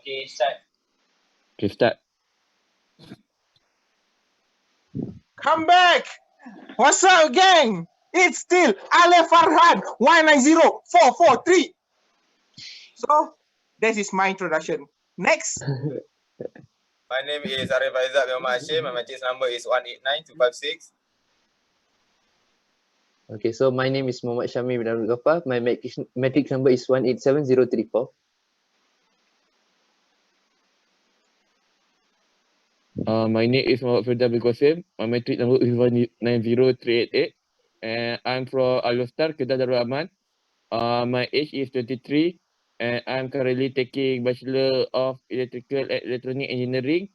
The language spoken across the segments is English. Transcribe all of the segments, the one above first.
Okay, start. Come back! What's up, gang? It's still Ale Farhan 190443. So, this is my introduction. Next. My name is Arif Aizat Muhammad Hashim. My matrix number is 189256. Okay, so my name is Muhammad Syamil bin Abdul Ghaffar. My matrix number is 187034. My name is Muhammad Firda bin Qasim. My matrix number is 190388. And I'm from Al-Luftar, Kedah Darul Aman. My age is 23. And I'm currently taking Bachelor of Electrical and Electronic Engineering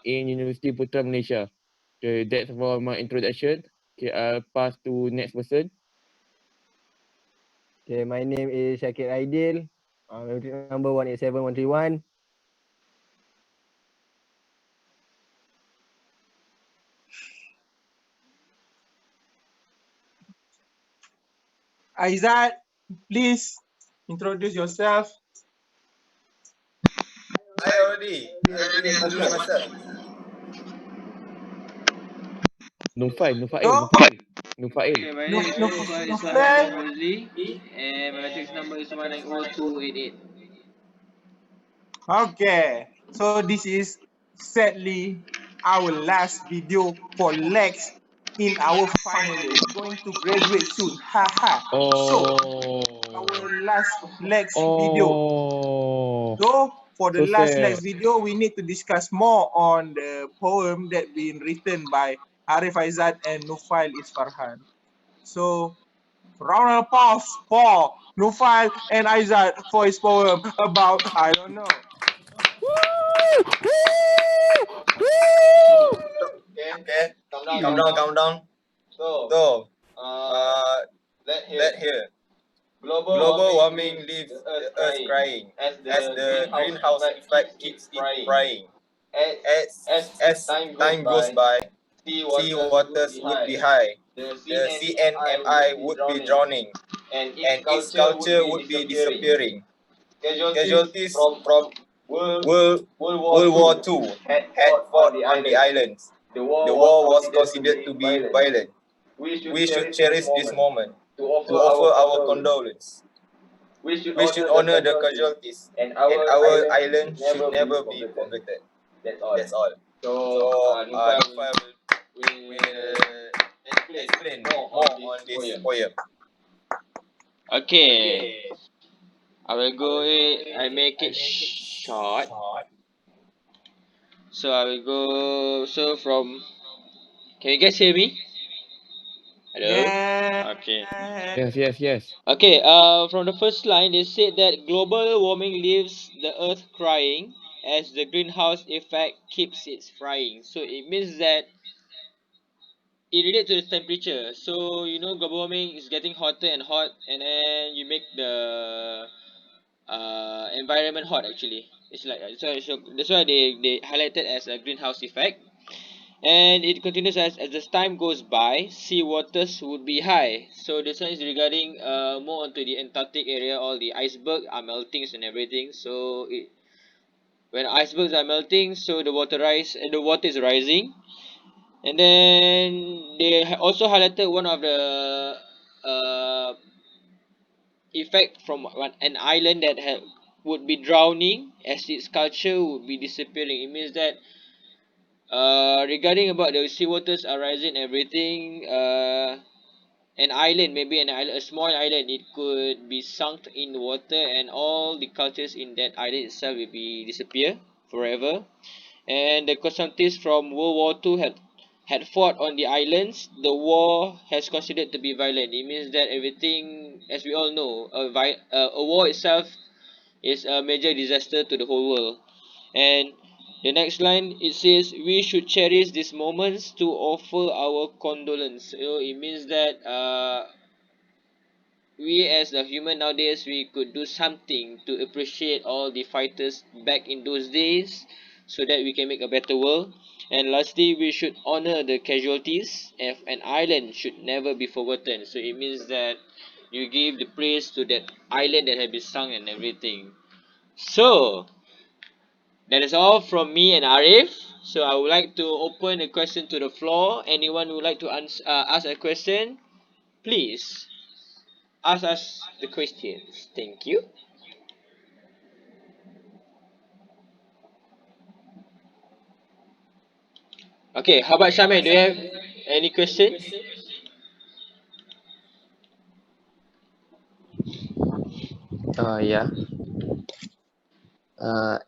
in University Putra Malaysia. Okay, that's for my introduction. Okay, I'll pass to next person. Okay, my name is Shakir Aidil. Number 187131. Aizat, please introduce yourself. I already introduced myself. Nufail. So, Nufail. Okay, my name is Nufail Ismail Muzli, and my matrix number is 190288. okay. So, this is sadly our last video for Lex in our final year. We're going to graduate soon. Haha. So, our last Lex video. So, for the So last sad. Lex video, we need to discuss more on the poem that been written by Arif Aizat and Nufail Isfarhan. So, round of applause for Nufail and Aizat for his poem about, I don't know. Okay, calm down. So, let here. Global warming leaves the earth crying as the greenhouse effect keeps it frying. As time goes by, sea waters would be high, the CNMI would be drowning, and its culture would be disappearing. Casualties from World War II had fought on the islands. The war was considered to be violent. We should cherish this moment to offer our condolence. We should honor the casualties, and our island should never be forgotten. That's all. So, Nufail will explain more on this poem. Okay, I will go. I make it short. So I will go. So from. Can you guys hear me? Hello. Yeah. Okay. Yes. Okay. From the first line, they said that global warming leaves the earth crying as the greenhouse effect keeps it frying. So it means that it relates to the temperature. So global warming is getting hotter and hot, and then you make the environment hot. Actually, it's like so that's why they highlighted as a greenhouse effect. And it continues as the time goes by, sea waters would be high. So this one is regarding more onto the Antarctic area. All the icebergs are melting and everything. So when icebergs are melting, so the water rise and the water is rising. And then they also highlighted one of the uh, effect from an island that would be drowning as its culture would be disappearing. It means that regarding about the sea waters are rising and everything, an island, maybe a small island, it could be sunk in the water, and all the cultures in that island itself will be disappear forever. And the casualties from World War II had fought on the islands. The war has considered to be violent. It means that everything, as we all know, a war itself is a major disaster to the whole world. And the next line, it says we should cherish these moments to offer our condolence. It means that we as a human nowadays, we could do something to appreciate all the fighters back in those days, so that we can make a better world. And lastly, we should honor the casualties, and an island should never be forgotten. So it means that you give the praise to that island that had been sunk and everything. So That is all from me and Arif. So I would like to open a question to the floor. Anyone who would like to ask a question, please ask us the questions. Thank you. Okay, how about Shame? Do you have any question? Yeah.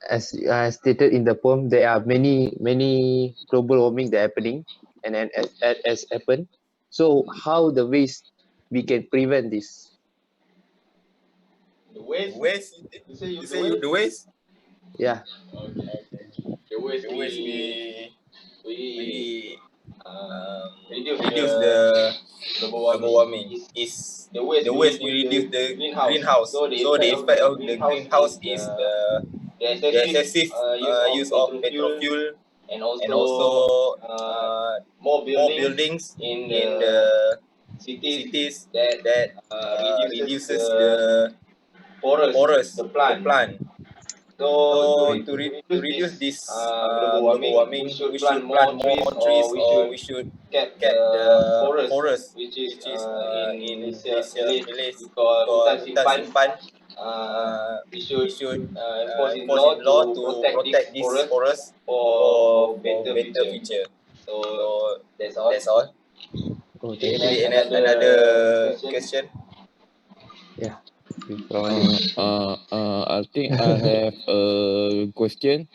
As I stated in the poem, there are many global warming that happening, and then as happen. So how the ways we can prevent this? The waste, you say you the waste? Yeah. Okay. The waste we reduce the global warming is the waste we reduce the greenhouse. So the effect of the greenhouse is the excessive use of petrol fuel, and also more buildings in the cities that reduces the forest, the plant. So Okay. to reduce this global warming, we should plant more trees, or we should get the forest, which is in Malaysia we call hutan simpan. We should enforce in law to protect this forest for better future. So that's all. Oh, Okay, thank you. maybe another question. Yeah. I think I have a question.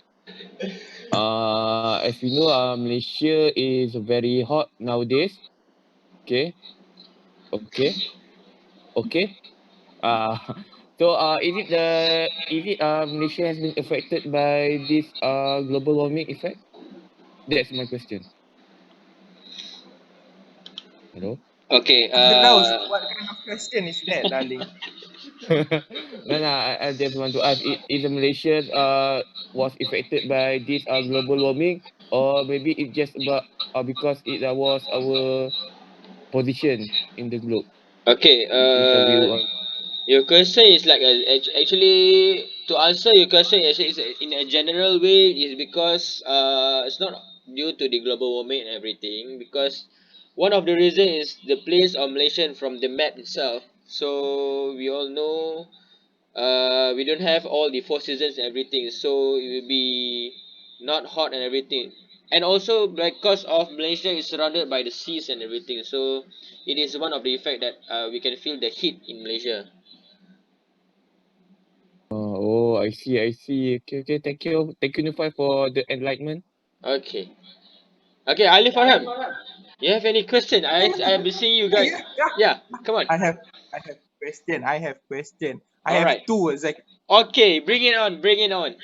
As we know, Malaysia is very hot nowadays. Okay. Okay. Okay. Uh, so is it Malaysia has been affected by this global warming effect? That's my question. Hello. Okay. Firdaus, what kind of question is that, darling? No, I just want to ask: is Malaysia was affected by this global warming, or maybe it just about because it was our position in the globe? Okay. This is a view on. Your question is like actually to answer your question actually is in a general way is because it's not due to the global warming and everything, because one of the reason is the place of Malaysia from the map itself. So we all know we don't have all the four seasons and everything, so it will be not hot and everything. And also because of Malaysia is surrounded by the seas and everything, so it is one of the effect that we can feel the heat in Malaysia. Oh, I see, I see. Okay, okay. Thank you, Nufai, for the enlightenment. Okay. Okay, Ali Farham, you have any question? I have been seeing you guys. Yeah, yeah. Yeah, come on. I have question. I All have right. two exactly. Okay, bring it on. Bring it on.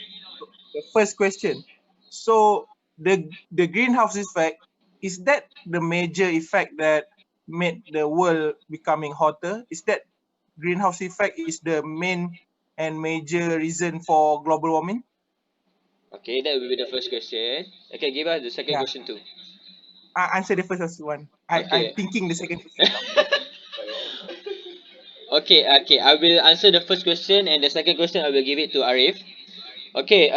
The first question. So the greenhouse effect, is that the major effect that made the world becoming hotter? Is that greenhouse effect is the main and major reason for global warming? Okay, that will be the first question. Okay, give us the second Yeah. question too. I answer the first one. I'm Okay. thinking the second question now. Okay, okay. I will answer the first question and the second question I will give it to Arif. Okay,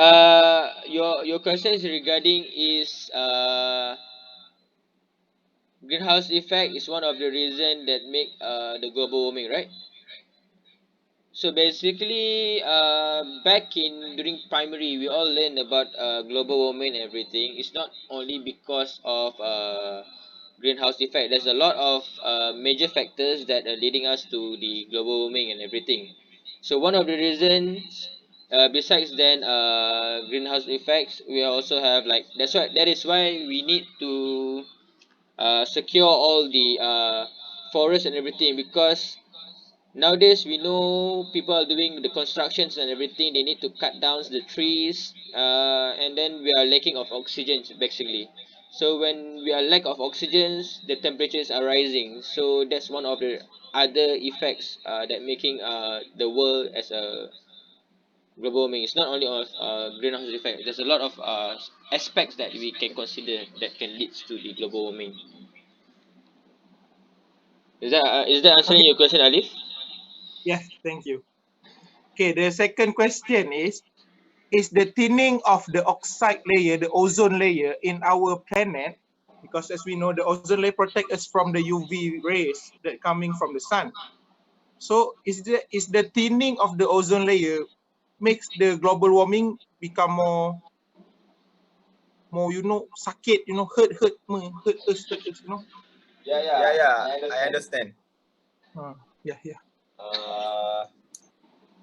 your question is regarding is greenhouse effect is one of the reason that make the global warming, right? So basically, back in during primary, we all learned about global warming and everything. It's not only because of greenhouse effect. There's a lot of major factors that are leading us to the global warming and everything. So one of the reasons, besides then greenhouse effects, we also have like that is why we need to secure all the forests and everything, because nowadays we know people are doing the constructions and everything, they need to cut down the trees, and then we are lacking of oxygen basically. So when we are lack of oxygen, the temperatures are rising, so that's one of the other effects that making the world as a global warming. It's not only of greenhouse effect, there's a lot of aspects that we can consider that can lead to the global warming. Is that answering Okay. your question, Alif? Yes, thank you. Okay, the second question is, is the thinning of the oxide layer, the ozone layer in our planet, because as we know, the ozone layer protects us from the UV rays that coming from the sun. So is the thinning of the ozone layer makes the global warming become more sakit, hurt us, Yeah, I understand. Yeah. Uh,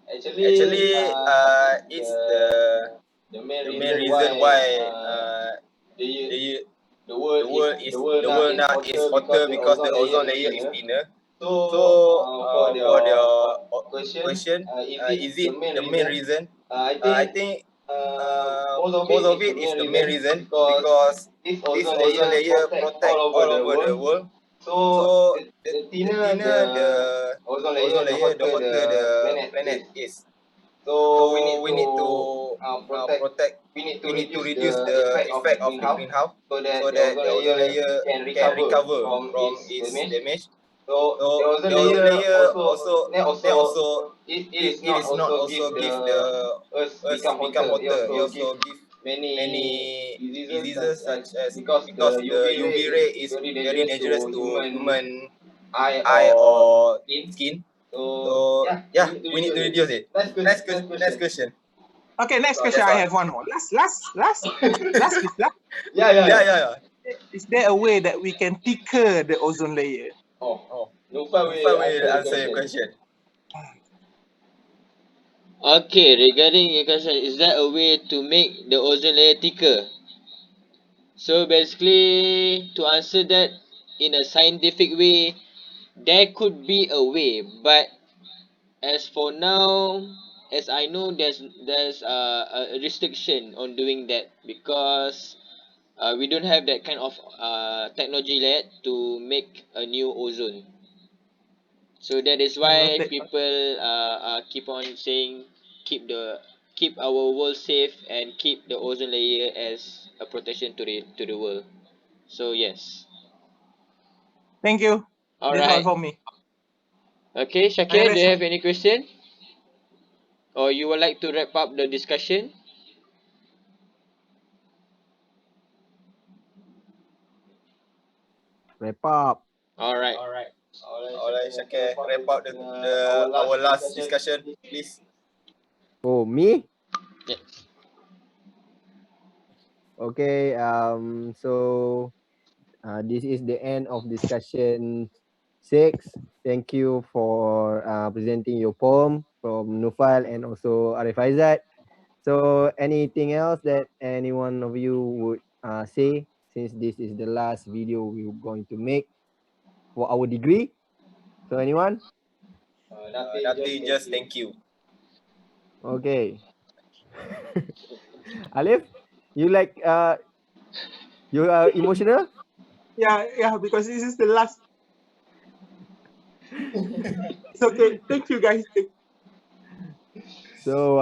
Actually, it's the main reason why the the world now is hotter because the ozone layer is thinner. So, for the question, is it the main reason? I think most of it is the main reason because this ozone layer protect all over the world. So the thinner the ozone layer, the hotter the planet is. So we need to protect. We need to reduce the effect of the greenhouse so that the ozone layer can recover from its damage. So the ozone layer also it is not also give the Earth become hotter. It also give many diseases such as because the UV ray is very dangerous to human eye or skin. So yeah, we need to reduce it. Next question. Okay, next question. I have one more. Last. Yeah. Is there a way that we can thicker the ozone layer? Oh, Nufal will answer your question. Okay, regarding your question, is there a way to make the ozone layer thicker? So basically, to answer that in a scientific way, there could be a way, but as for now, as I know, there's a restriction on doing that because we don't have that kind of technology yet to make a new ozone. So that is why Noted. people keep on saying keep our world safe and keep the ozone layer as a protection to the world. So yes. Thank you. All That's all right. for me. Okay, I Shakir, do rest you my- have any question? Or you would like to wrap up the discussion? Wrap up. All right. Alright, Shakir, wrap up the our last discussion, please. Oh, me? Yeah. Okay. So this is the end of discussion 6. Thank you for presenting your poem from Nufal and also Arif Aizat. So anything else that any one of you would say, since this is the last video we're going to make for our degree? So anyone? Nothing, just thank you. Okay. Alif, you you are emotional? Yeah, because this is the last. It's okay. Thank you, guys. So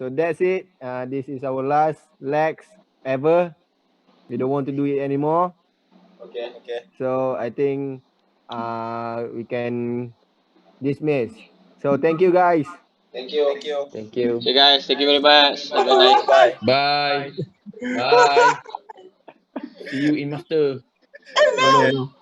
that's it. This is our last legs ever. We don't want to do it anymore. Okay. So I think we can dismiss. So thank you guys. Thank you. Thank you. Okay guys, thank you very much. Have a nice Bye. Bye. Bye. See you in master. No.